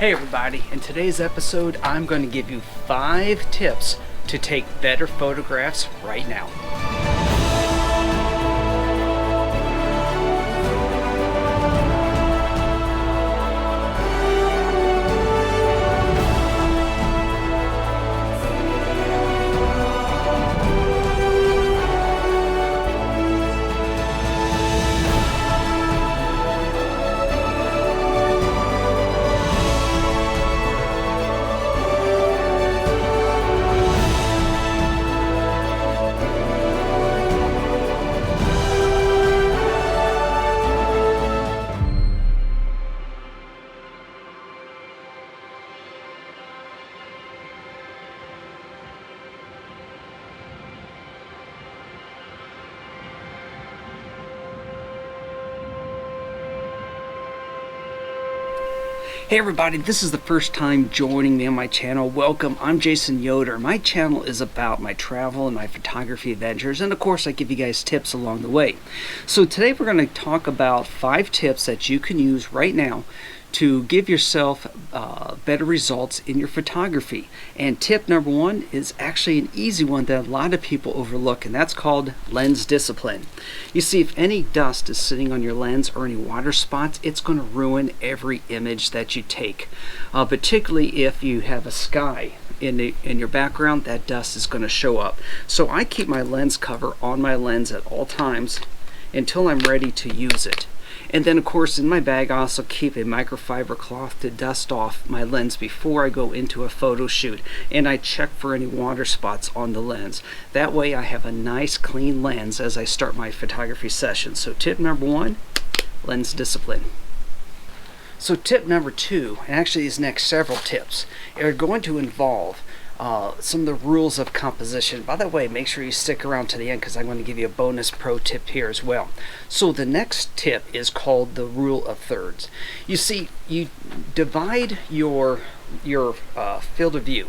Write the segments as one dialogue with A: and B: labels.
A: Hey everybody, in today's episode I'm going to give you 5 tips to take better photographs right now. Hey everybody, this is the first time joining me on my channel. Welcome, I'm Jason Yoder. My channel is about my travel and my photography adventures, and of course I give you guys tips along the way. So today we're going to talk about 5 tips that you can use right now to give yourself better results in your photography. And tip number 1 is actually an easy one that a lot of people overlook, and that's called lens discipline. You see, if any dust is sitting on your lens or any water spots, it's going to ruin every image that you take. Particularly if you have a sky in your background, that dust is going to show up. So I keep my lens cover on my lens at all times until I'm ready to use it. And then of course in my bag I also keep a microfiber cloth to dust off my lens before I go into a photo shoot, and I check for any water spots on the lens. That way I have a nice clean lens as I start my photography session. So tip number 1, lens discipline. So tip number 2, and actually these next several tips, are going to involve some of the rules of composition. By the way, make sure you stick around to the end because I'm going to give you a bonus pro tip here as well. So the next tip is called the rule of thirds. You see, you divide your field of view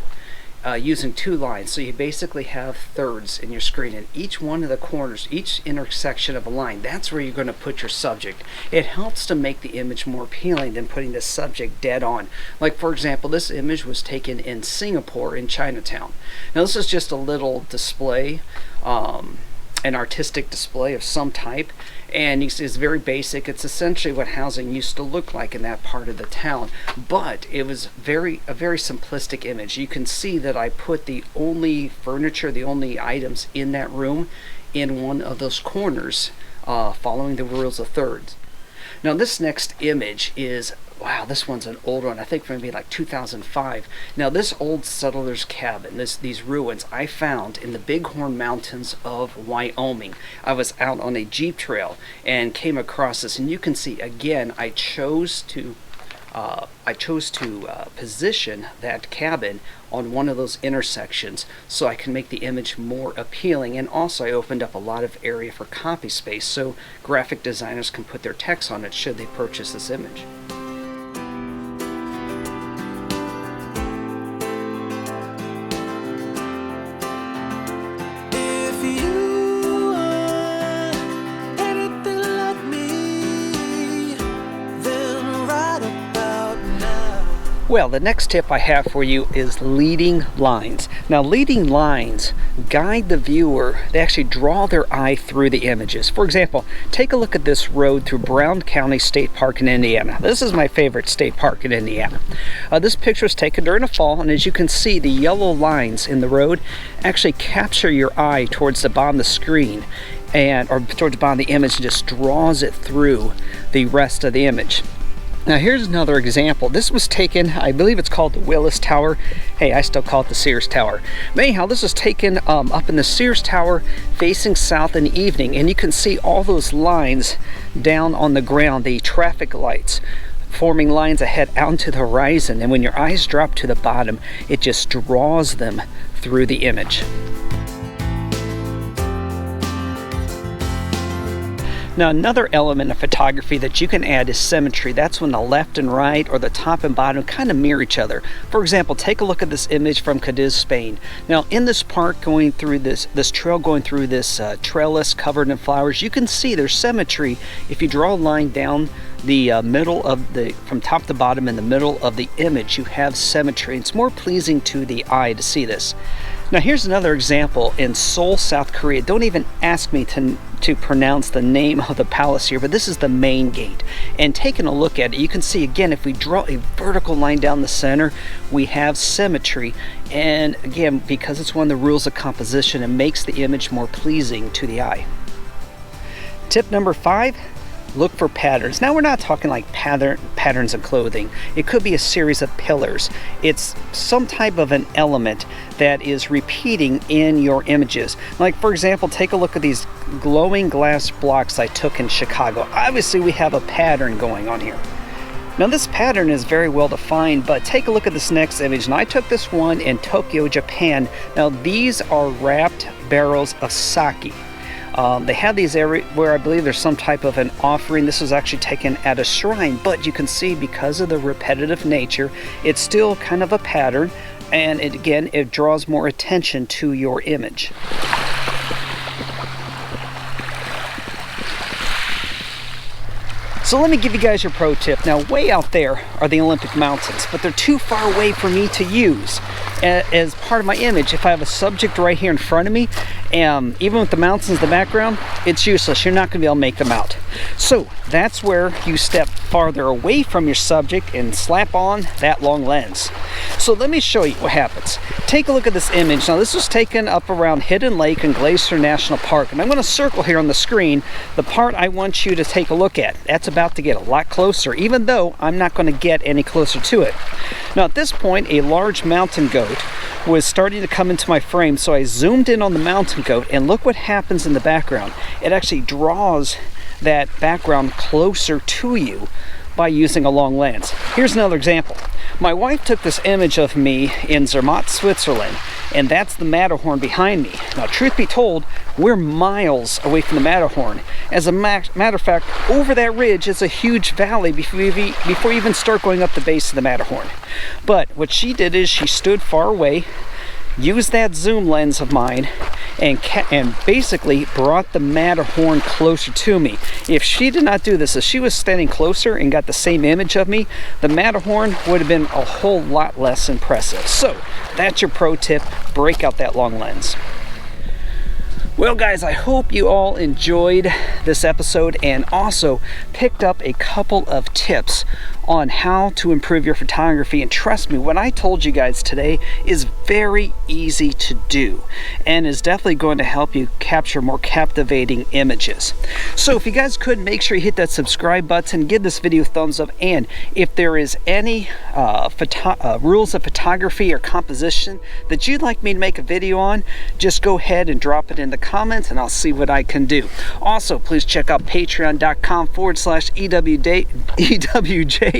A: using 2 lines. So you basically have thirds in your screen, and each one of the corners, each intersection of a line, that's where you're going to put your subject. It helps to make the image more appealing than putting the subject dead on. Like for example, this image was taken in Singapore in Chinatown. Now this is just a little display, an artistic display of some type, and it's very basic. It's essentially what housing used to look like in that part of the town, but it was a very simplistic image. You can see that I put the only furniture, the only items in that room in one of those corners, following the rules of thirds. Now this next image is, wow, this one's an old one. I think maybe like 2005. Now this old settler's cabin, these ruins, I found in the Bighorn Mountains of Wyoming. I was out on a Jeep trail and came across this, and you can see again I chose to position that cabin on one of those intersections so I can make the image more appealing, and also I opened up a lot of area for copy space so graphic designers can put their text on it should they purchase this image. Well, the next tip I have for you is leading lines. Now, leading lines guide the viewer. They actually draw their eye through the images. For example, take a look at this road through Brown County State Park in Indiana. This is my favorite state park in Indiana. This picture was taken during the fall, and as you can see, the yellow lines in the road actually capture your eye towards the bottom of the screen, or towards the bottom of the image, and just draws it through the rest of the image. Now here's another example. This was taken, I believe it's called the Willis Tower. Hey, I still call it the Sears Tower. But anyhow, this was taken up in the Sears Tower facing south in the evening, and you can see all those lines down on the ground, the traffic lights, forming lines ahead out into the horizon, and when your eyes drop to the bottom, it just draws them through the image. Now, another element of photography that you can add is symmetry. That's when the left and right, or the top and bottom, kind of mirror each other. For example, take a look at this image from Cadiz, Spain. Now, in this park, going through this trail, going through this trellis covered in flowers, you can see there's symmetry. If you draw a line down the middle of from top to bottom in the middle of the image, you have symmetry. It's more pleasing to the eye to see this. Now, here's another example in Seoul, South Korea. Don't even ask me to pronounce the name of the palace here, but this is the main gate. And taking a look at it, you can see again, if we draw a vertical line down the center, we have symmetry. And again, because it's one of the rules of composition, it makes the image more pleasing to the eye. Tip number 5. Look for patterns. Now, we're not talking like patterns of clothing. It could be a series of pillars. It's some type of an element that is repeating in your images. Like, for example, take a look at these glowing glass blocks I took in Chicago. Obviously, we have a pattern going on here. Now, this pattern is very well defined, but take a look at this next image. And I took this one in Tokyo, Japan. Now, these are wrapped barrels of sake. They have these everywhere. I believe there's some type of an offering. This was actually taken at a shrine, but you can see because of the repetitive nature, it's still kind of a pattern, and again, it draws more attention to your image. So let me give you guys your pro tip. Now, way out there are the Olympic Mountains, but they're too far away for me to use as part of my image. If I have a subject right here in front of me, even with the mountains in the background, it's useless. You're not going to be able to make them out. So that's where you step farther away from your subject and slap on that long lens. So let me show you what happens. Take a look at this image. Now, this was taken up around Hidden Lake and Glacier National Park, and I'm going to circle here on the screen the part I want you to take a look at. That's about to get a lot closer, even though I'm not going to get any closer to it. Now, at this point, a large mountain goat was starting to come into my frame, so I zoomed in on the mountain goat, and look what happens in the background. It actually draws that background closer to you by using a long lens. Here's another example. My wife took this image of me in Zermatt, Switzerland, and that's the Matterhorn behind me. Now, truth be told, we're miles away from the Matterhorn. As a matter of fact, over that ridge is a huge valley before you even start going up the base of the Matterhorn. But what she did is she stood far away, used that zoom lens of mine, and basically brought the Matterhorn closer to me. If she did not do this, if she was standing closer and got the same image of me, the Matterhorn would have been a whole lot less impressive. So that's your pro tip. Break out that long lens. Well, guys, I hope you all enjoyed this episode and also picked up a couple of tips on how to improve your photography. And trust me, what I told you guys today is very easy to do and is definitely going to help you capture more captivating images. So if you guys could, make sure you hit that subscribe button, give this video a thumbs up, and if there is any rules of photography or composition that you'd like me to make a video on, just go ahead and drop it in the comments and I'll see what I can do. Also, please check out patreon.com/EWJ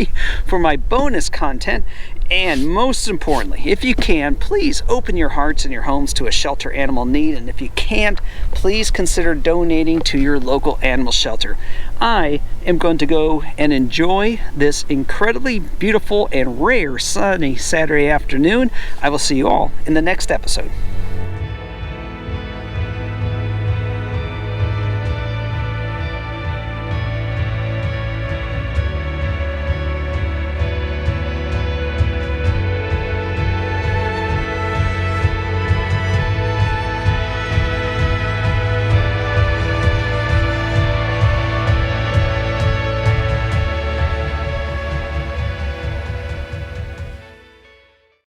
A: for my bonus content. And most importantly, if you can, please open your hearts and your homes to a shelter animal in need. And if you can't, please consider donating to your local animal shelter. I am going to go and enjoy this incredibly beautiful and rare sunny Saturday afternoon. I will see you all in the next episode.